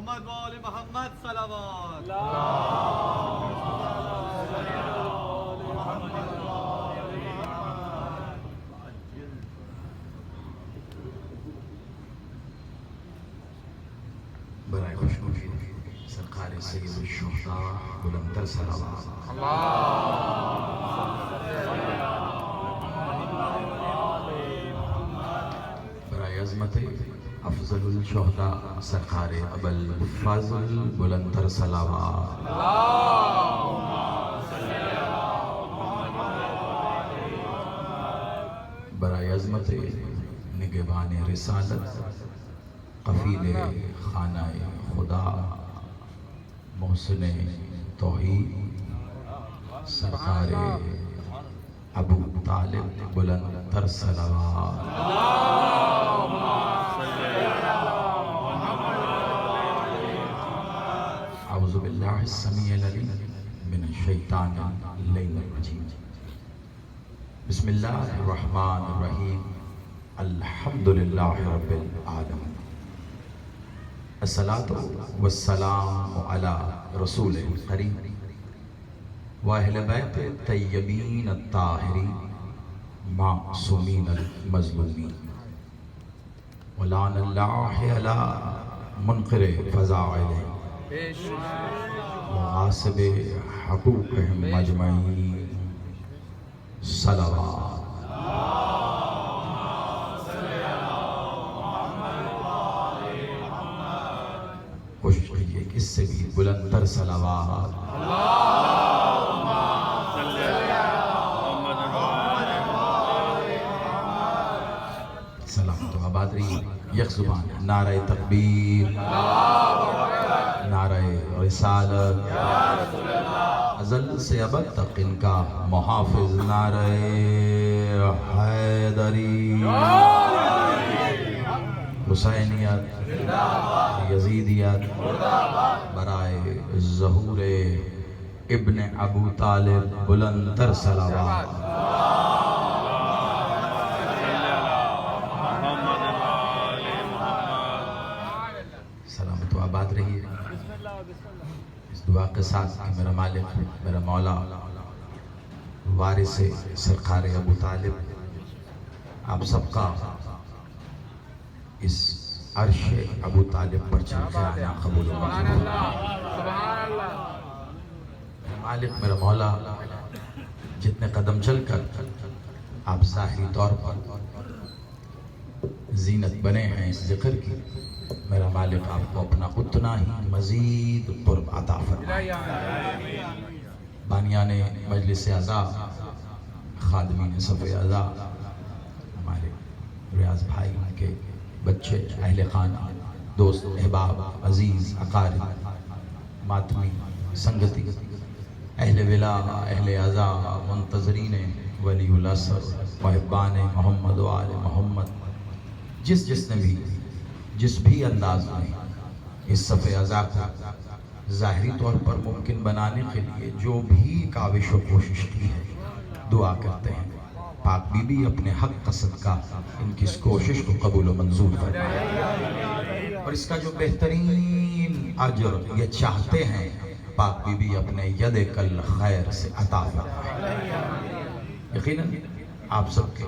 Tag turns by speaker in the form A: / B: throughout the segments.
A: محمد و آل محمد صلوات.
B: برائے خوشنودی سرکار سید الشہداء بلندتر صلوات. برائے عظمت افضل الشہداء سرکار ابوالفضل بلندتر صلوات. برائے عظمت نگہبان رسالت قفیل خانہ خدا محسن توحید سرکار ابو طالب بلندتر صلوات. اعوذ باللہ السمیع العلیم من الشیطان اللعین الرجیم. بسم اللہ الرحمن الرحیم. الحمدللہ رب العالمین. الصلاۃ والسلام علی رسول الکریم واہل بیت الطیبین الطاہرین معصومین المظلومین. ولعن اللہ علی منکر فضائل وغاصب حقوقہم مجمعین صلوات. کوشش کیجئے کہ اس سے بھی بلندتر صلوات. سلام تو آباد رہی. یک زبان نعرہ تکبیر، نعرہ رسالت، ازل سے ابد تک ان کا محافظ نعرہ حیدری، حسینیت، یزیدیت، برائے ظہور ابن ابو طالب بلندتر صلوات. سلامت و آباد رہیے. اس دعا کے ساتھ کہ میرا مالک، میرا مولا، وارث سرکار ابو طالب آپ سب کا اس عرش ابو طالب پر چل کے آنا قبول و منظور. مالک، میرا مولا، جتنے قدم چل کر آپ ظاہری طور پر زینت بنے ہیں اس ذکر کی، میرا مالک آپ کو اپنا اتنا ہی مزید قرب عطا فرمائے. بانیان مجلس اعضاء، خادمین صف اعضاء، ہمارے ریاض بھائی، ان کے بچے، اہل خانہ، دوست، احباب، عزیز، اقارب، ماتمی، سنگتی، اہل ولا، اہل اعضاء، منتظرین ولی الاسر، محبان محمد و آل محمد، جس نے بھی جس بھی انداز میں اس صف اعضاء کو ظاہری طور پر ممکن بنانے کے لیے جو بھی کاوش و کوشش کی ہے، دعا کرتے ہیں پاک بی بی اپنے حق کا صدقہ ان کی اس کوشش کو قبول و منظور فرمائے، اور اس کا جو بہترین اجر یہ چاہتے ہیں پاک بی بی اپنے ید کل خیر سے عطا فرمائے. یقیناً آپ سب کے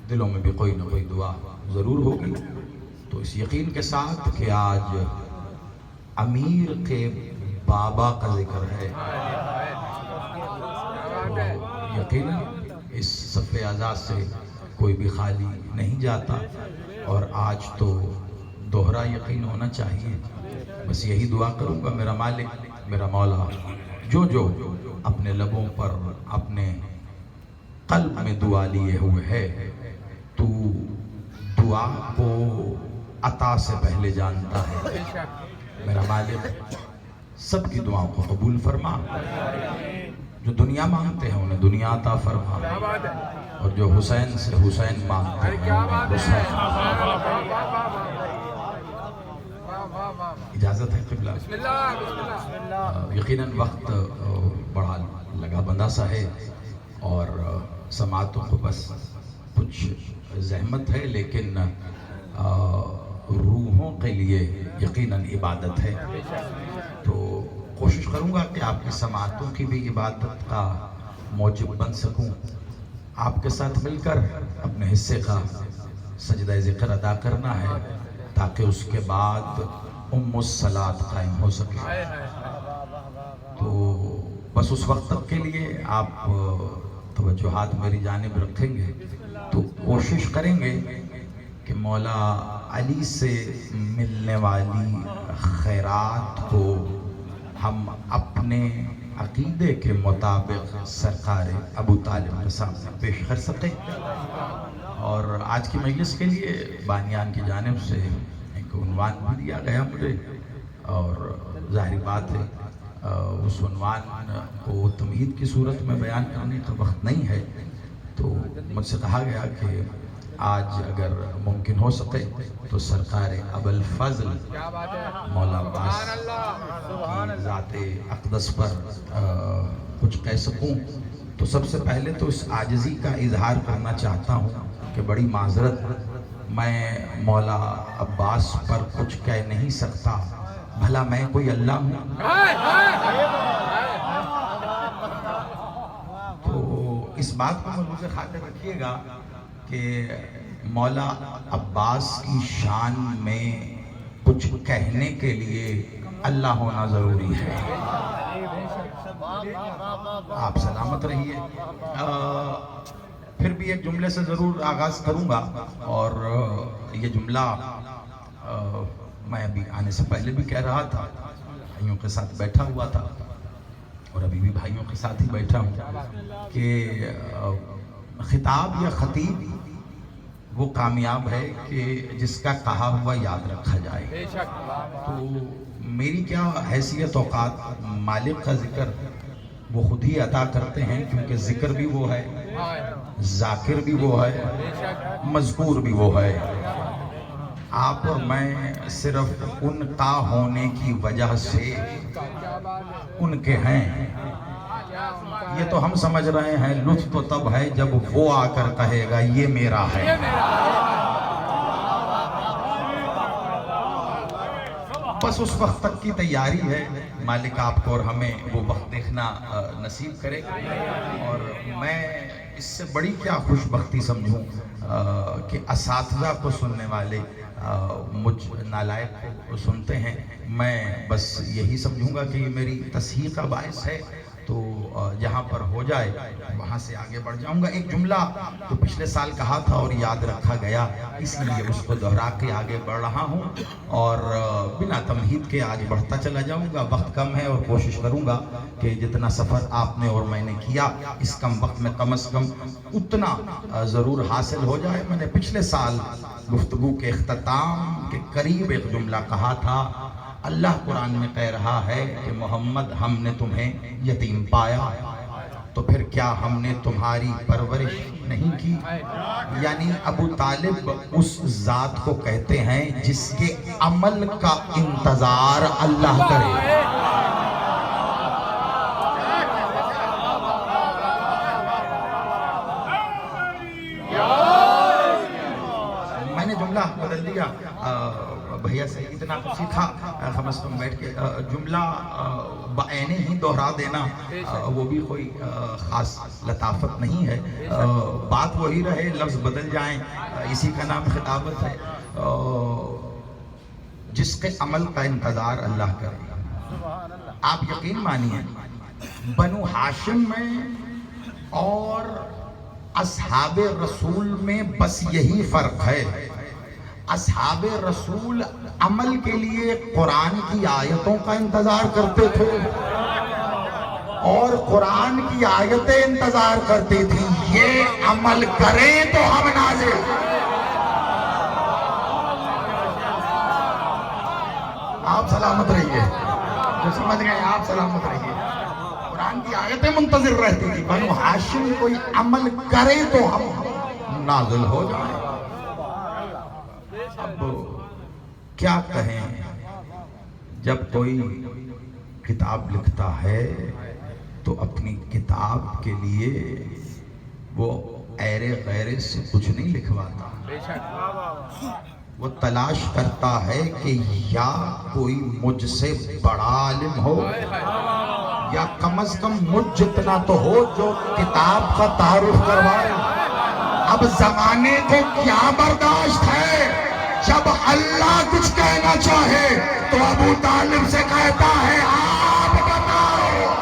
B: دلوں میں بھی کوئی نہ کوئی دعا ضرور ہوگی. تو اس یقین کے ساتھ کہ آج امیر کے بابا کا ذکر ہے، یقیناً اس صف اعضاء سے کوئی بھی خالی نہیں جاتا، اور آج تو دوہرا یقین ہونا چاہیے. بس یہی دعا کروں گا، میرا مالک، میرا مولا، جو اپنے لبوں پر اپنے قلب میں دعا لیے ہوئے ہے، تو دعا کو عطا سے پہلے جانتا ہے. میرا مالک سب کی دعاؤں کو قبول فرما. جو دنیا مانگتے ہیں انہیں دنیا عطا فرما، اور جو حسین سے حسین مانگتے ہیں انہیں حسین. اجازت ہے قبلہ؟ یقیناً وقت بڑا لگا بندہ سا ہے، اور سماعتوں کو بس کچھ زحمت ہے، لیکن روحوں کے لیے یقیناً عبادت ہے. تو کوشش کروں گا کہ آپ کی سماعتوں کی بھی عبادت کا موجب بن سکوں. آپ کے ساتھ مل کر اپنے حصے کا سجدہ ذکر ادا کرنا ہے تاکہ اس کے بعد الصلاۃ قائم ہو سکے. تو بس اس وقت تک کے لیے آپ توجہات میری جانب رکھیں گے تو کوشش کریں گے کہ مولا علی سے ملنے والی خیرات کو ہم اپنے عقیدے کے مطابق سرکار ابو طالب کے سامنے پیش کر سکیں. اور آج کی مجلس کے لیے بانیان کی جانب سے ایک عنوان بھی دیا گیا مجھے، اور ظاہری بات ہے اس عنوان کو تمہید کی صورت میں بیان کرنے کا وقت نہیں ہے. تو مجھ سے کہا گیا کہ آج اگر ممکن ہو سکے تو سرکار ابوالفضل مولا عباس کی ذات اقدس پر کچھ کہہ سکوں. تو سب سے پہلے تو اس عاجزی کا اظہار کرنا چاہتا ہوں کہ بڑی معذرت، میں مولا عباس پر کچھ کہہ نہیں سکتا. بھلا میں کوئی اللہ ہوں؟ تو اس بات کو مجھے خاطر رکھیے گا کہ مولا عباس کی شان میں کچھ کہنے کے لیے اللہ ہونا ضروری ہے. آپ سلامت رہیے. پھر بھی ایک جملے سے ضرور آغاز کروں گا، اور یہ جملہ میں ابھی آنے سے پہلے بھی کہہ رہا تھا، بھائیوں کے ساتھ بیٹھا ہوا تھا اور ابھی بھی بھائیوں کے ساتھ ہی بیٹھا ہوں کہ خطاب یا خطیب وہ کامیاب ہے کہ جس کا کہا ہوا یاد رکھا جائے. تو میری کیا حیثیت، اوقات مالک کا ذکر وہ خود ہی عطا کرتے ہیں، کیونکہ ذکر بھی وہ ہے، ذاکر بھی وہ ہے، مذکور بھی وہ ہے. آپ اور میں صرف ان کا ہونے کی وجہ سے ان کے ہیں. یہ تو ہم سمجھ رہے ہیں، لطف تو تب ہے جب وہ آ کر کہے گا یہ میرا ہے. بس اس وقت تک کی تیاری ہے. مالک آپ کو اور ہمیں وہ وقت دیکھنا نصیب کرے. اور میں اس سے بڑی کیا خوش بختی سمجھوں کہ اساتذہ کو سننے والے مجھ نالائق کو سنتے ہیں. میں بس یہی سمجھوں گا کہ یہ میری تصحیح کا باعث ہے. تو جہاں پر ہو جائے وہاں سے آگے بڑھ جاؤں گا. ایک جملہ جو پچھلے سال کہا تھا اور یاد رکھا گیا، اس لیے اس کو دہرا کے آگے بڑھ رہا ہوں، اور بنا تمہید کے آگے بڑھتا چلا جاؤں گا. وقت کم ہے اور کوشش کروں گا کہ جتنا سفر آپ نے اور میں نے کیا اس کم وقت میں کم از کم اتنا ضرور حاصل ہو جائے. میں نے پچھلے سال گفتگو کے اختتام کے قریب ایک جملہ کہا تھا، اللہ قرآن میں کہہ رہا ہے کہ محمد ہم نے تمہیں یتیم پایا تو پھر کیا ہم نے تمہاری پرورش نہیں کی. یعنی ابو طالب اس ذات کو کہتے ہیں جس کے عمل کا انتظار اللہ کرے. میں نے جملہ بدل دیا، بھیا سے اتنا کچھ سیکھا، کم از کم بیٹھ کے جملہ بعینے ہی دہرا دینا وہ بھی کوئی خاص لطافت نہیں ہے. بات وہی رہے، لفظ بدل جائیں، اسی کا نام خطابت ہے. جس کے عمل کا انتظار اللہ کرے. آپ یقین مانیے، بنو ہاشم میں اور اصحاب رسول میں بس یہی فرق ہے. اصحاب رسول عمل کے لیے قرآن کی آیتوں کا انتظار کرتے تھے اور قرآن کی آیتیں انتظار کرتی تھی یہ عمل کریں تو ہم نازل. آپ سلامت رہیے، جو سمجھ گئے آپ سلامت رہیے. قرآن کی آیتیں منتظر رہتی تھی، بنو ہاشم کوئی عمل کرے تو ہم نازل ہو جائیں. اب کیا کہیں، جب کوئی کتاب لکھتا ہے تو اپنی کتاب کے لیے وہ ایرے غیرے سے کچھ نہیں لکھواتا. وہ تلاش کرتا ہے کہ یا کوئی مجھ سے بڑا عالم ہو یا کم از کم مجھ جتنا تو ہو جو کتاب کا تعارف کروائے. اب زمانے کو کیا برداشت ہے جب اللہ کچھ کہنا چاہے تو ابو طالب سے کہتا ہے آپ بتاؤ.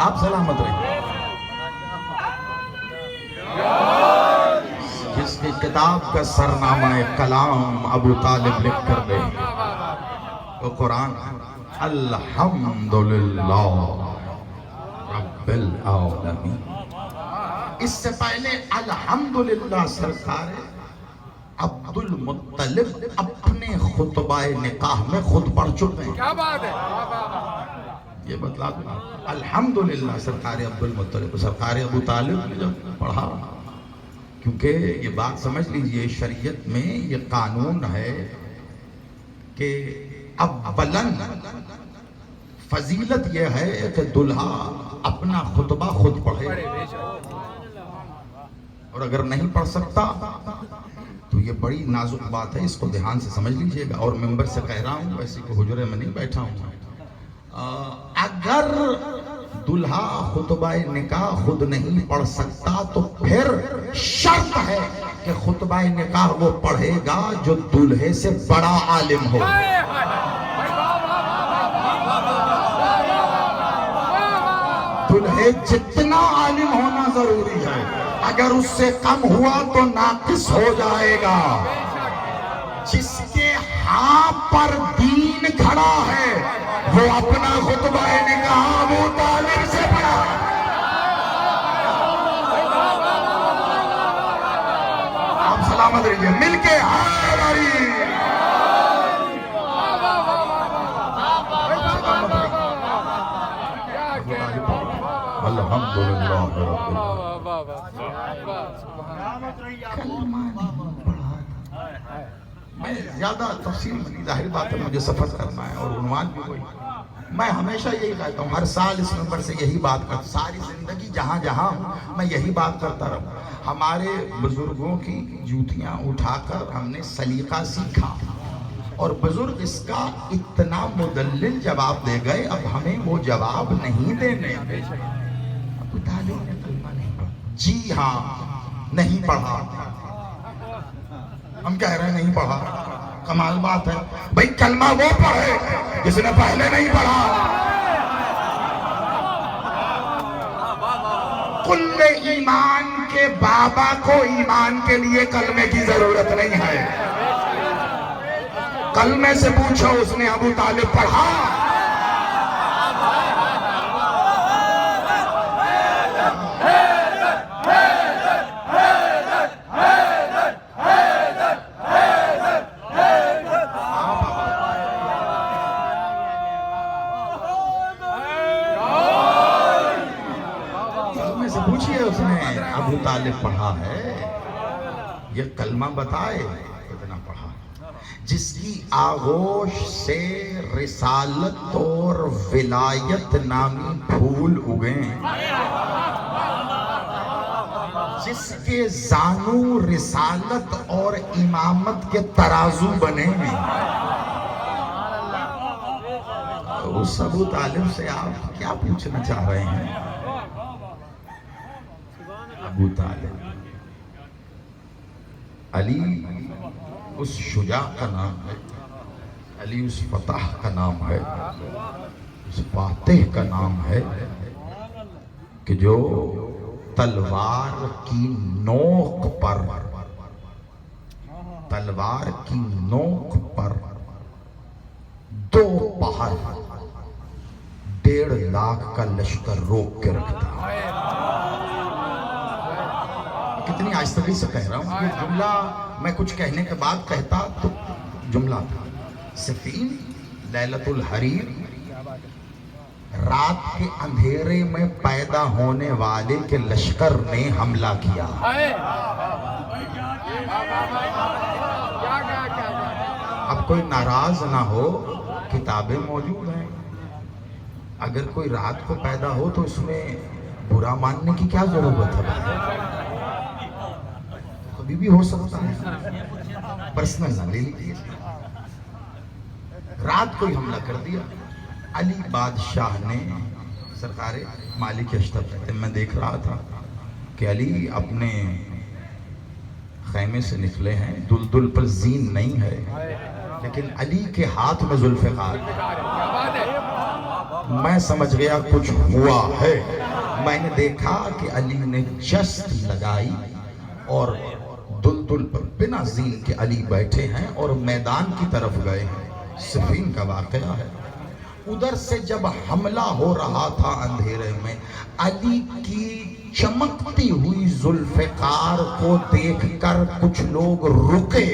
B: آپ سلامت رہیں. جس کی کتاب کا سرنامہ کلام ابو طالب لکھ کر دے وہ قرآن الحمدللہ رب العالمین. اس سے پہلے الحمدللہ سرکار عبد المطلب اپنے خطبہ نکاح میں خود پڑھ چکے ہیں. کیا بات ہے. یہ بتلا دوں الحمدللہ سرکار عبد المطلب سرکار ابو طالب نے جب پڑھا, کیونکہ یہ بات سمجھ لیجئے شریعت میں یہ قانون ہے کہ اولاً فضیلت یہ ہے کہ دلہا اپنا خطبہ خود پڑھے, اور اگر نہیں پڑھ سکتا تو یہ بڑی نازک بات ہے, اس کو دھیان سے سمجھ لیجئے گا. اور ممبر سے کہہ رہا ہوں, ویسے کہ حجرے میں نہیں بیٹھا ہوں, اگر دلہا خطبہ نکاح خود نہیں پڑھ سکتا تو پھر شرط ہے کہ خطبہ نکاح وہ پڑھے گا جو دلہے سے بڑا عالم ہو. دلہے جتنا عالم ہونا ضروری ہے, اگر اس سے کم ہوا تو ناقص ہو جائے گا. جس کے ہاں پر دین کھڑا ہے وہ اپنا خطبہ نکاح ابو طالب سے پڑھا. آپ سلامت رہیے. مل کے الحمدللہ میں زیادہ تفصیل نہیں, ظاہر بات ہے مجھے سفر کرنا ہے اور عنوان بھی وہی. میں ہمیشہ یہی کہتا ہوں, ہر سال اس نمبر سے یہی بات کرتا ہوں, ساری زندگی جہاں جہاں میں یہی بات کرتا رہوں. ہمارے بزرگوں کی جوتیاں اٹھا کر ہم نے سلیقہ سیکھا اور بزرگ اس کا اتنا مدلل جواب دے گئے, اب ہمیں وہ جواب نہیں دینے. ابو طالب نے کلمہ نہیں پڑھا. جی ہاں نہیں پڑھا. ہم کہہ رہے ہیں نہیں پڑھا, کمال بات ہے بھئی. کلمہ وہ پڑھے جس نے پہلے نہیں پڑھا. کل ایمان کے بابا کو ایمان کے لیے کلمے کی ضرورت نہیں ہے. کلمے سے پوچھو اس نے ابو طالب پڑھا. پوچھئے اس نے ابو طالب پڑھا ہے, یہ کلمہ بتائے کتنا پڑھا. جس کی آغوش سے رسالت اور ولایت نامی پھول اگیں, جس کے زانو رسالت اور امامت کے ترازو بنے. اس ابو طالب سے آپ کیا پوچھنا چاہ رہے ہیں؟ ابو طالب علی اس شجاع کا نام ہے, علی اس فتح کا نام ہے, اس فاتح کا نام ہے کہ جو تلوار کی نوک پر, تلوار کی نوک پر 2 پہر 1.5 لاکھ کا لشکر روک کے رکھتا. کتنی آہستگی سے کہہ رہا ہوں, یہ جملہ میں کچھ کہنے کے بعد کہتا تو جملہ تھا. سفین لیلۃ الحریر, رات کے اندھیرے میں پیدا ہونے والے کے لشکر نے حملہ کیا. اب کوئی ناراض نہ ہو, کتابیں موجود ہیں. اگر کوئی رات کو پیدا ہو تو اس میں برا ماننے کی کیا ضرورت ہے؟ ابھی بھی ہو سکتا ہے، پرسنل نہ لے لیجیے. رات کو ہی حملہ کر دیا. علی بادشاہ نے سرکار مالک اشتر کہتے ہیں، میں دیکھ رہا تھا کہ علی اپنے خیمے سے نکلے ہیں، دلدل پر زین نہیں ہے، لیکن علی کے ہاتھ میں ذوالفقار. میں سمجھ گیا کچھ ہوا ہے. میں نے دیکھا کہ علی نے جست لگائی اور دلدل پر بنا زین کے علی بیٹھے ہیں اور میدان کی طرف گئے ہیں. صفین کا واقعہ ہے. ادھر سے جب حملہ ہو رہا تھا اندھیرے میں، علی کی چمکتی ہوئی ذوالفقار کو دیکھ کر کچھ لوگ رکے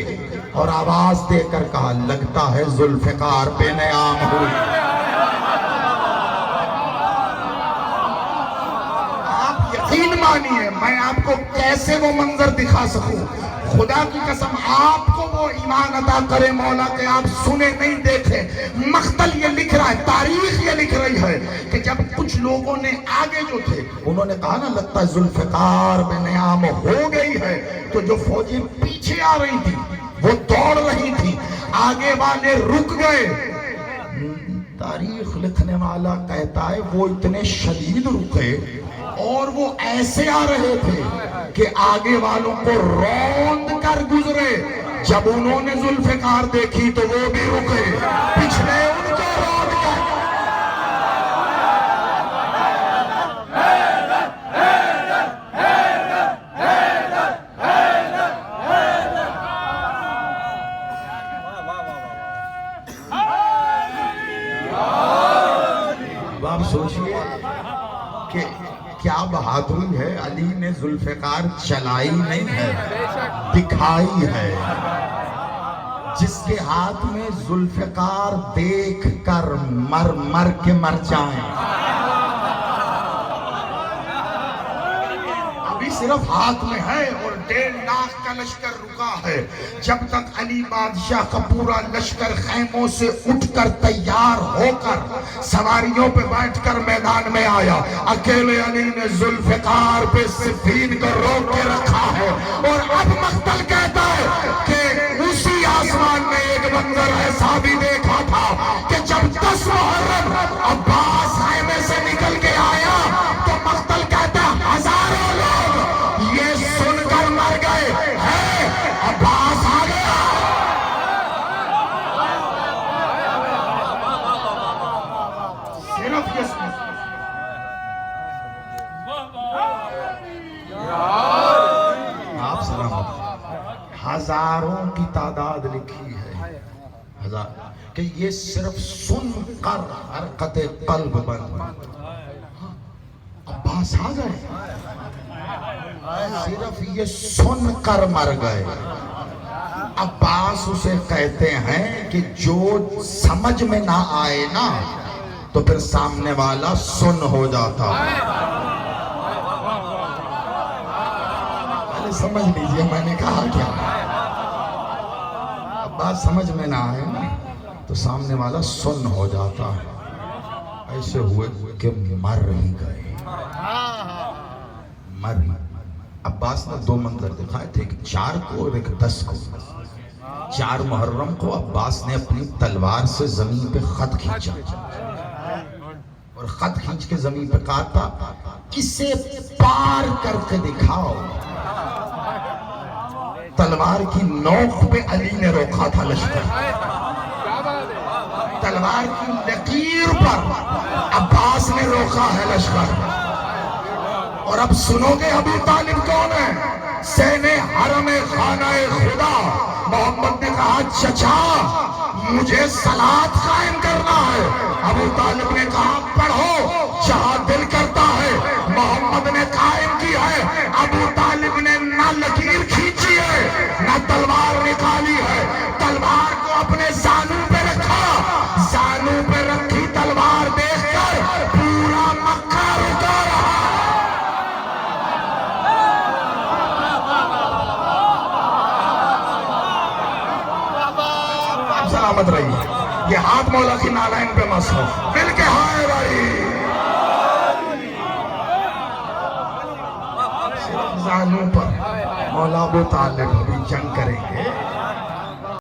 B: اور آواز دے کر کہا لگتا ہے ذوالفقار بے نیام ہوئی. آپ یقین مانیے میں آپ کو کیسے وہ منظر دکھا سکوں. خدا کی قسم آپ کو وہ ایمان عطا کرے مولا کہ آپ سنے نہیں دیکھے. مقتل یہ لکھ رہا ہے، تاریخ یہ لکھ رہی ہے کہ جب کچھ لوگوں نے آگے جو تھے انہوں نے کہا نا لگتا ہے ذوالفقار بے نیام ہو گئی ہے، تو جو فوجیں پیچھے آ رہی تھی وہ دوڑ رہی تھی، آگے والے رک گئے. تاریخ لکھنے والا کہتا ہے وہ اتنے شدید رکے اور وہ ایسے آ رہے تھے کہ آگے والوں کو روند کر گزرے. جب انہوں نے ذوالفقار دیکھی تو وہ بھی رکے، پچھلے ان کو روند کر. اب آپ سوچئے کہ کیا بہادری ہے. علی نے ذوالفقار چلائی نہیں ہے، دکھائی ہے. جس کے ہاتھ میں ذوالفقار دیکھ کر مر کے مر جائیں. ابھی صرف ہاتھ میں ہے اور 1.5 لاکھ کا لشکر رکا ہے. جب تک علی بادشاہ کا پورا لشکر خیموں سے اٹھ کر تیار ہو کر سواریوں پہ بیٹھ کر میدان میں آیا، اکیلے علی نے ذوالفقار پہ صفین کو روک کے رکھا ہے. اور اب مقتل کہتا ہے کہ اسی آسمان میں ایک منظر ایسا بھی دیکھا تھا کہ جب 10 محرم عباس خیمے سے نکل کے آیا تو مقتل کہتا ہے ہزاروں لوگ یہ سن کر مر گئے ہیں عباس آ گیا. صرف یہ سن. آپ سلامت. ہزاروں کی تعداد لکھی ہے، ہزار، کہ یہ صرف سن کر حرکت قلب بن. عباس آ گئے، صرف یہ سن کر مر گئے. عباس اسے کہتے ہیں کہ جو سمجھ میں نہ آئے نا تو پھر سامنے والا سن ہو جاتا. سمجھ لیجئے میں نے کہا کیا. اب بات سمجھ میں نہ آئے نا تو سامنے والا سن ہو جاتا. ایسے ہوئے کہ مر ہی گئے، مر ہی. عباس نے 2 منظر دکھائے تھے، ایک 4 کو اور ایک 10 کو. 4 محرم کو عباس نے اپنی تلوار سے زمین پہ خط کھینچا اور خط کھینچ کے زمین پہ کہا اسے پار کر کے دکھاؤ. تلوار کی نوک پہ علی نے روکا تھا لشکر، تلوار کی لکیر پر عباس نے روکا ہے لشکر. اور اب سنو گے ابو طالب کون ہے؟ سین حرم خانہ خدا. محمد نے کہا چچا مجھے صلاۃ قائم کرنا ہے. ابو طالب نے کہا پڑھو جہاں دل کرتا ہے. محمد نے قائم کی ہے. ابو طالب نے نہ لکیر کھینچی ہے نہ تلوار نکالی ہے. تلوار کو اپنے زانو پہ رکھا، زانو پہ رکھی تلوار دیکھ کر پورا مکہ رکا رہا. سلامت رہی. یہ ہاتھ مولا کی نالائن پہ مسئلہ مل کے ہائے بھائی.
C: خزانوں پر مولا ابو طالب ابھی جنگ کریں گے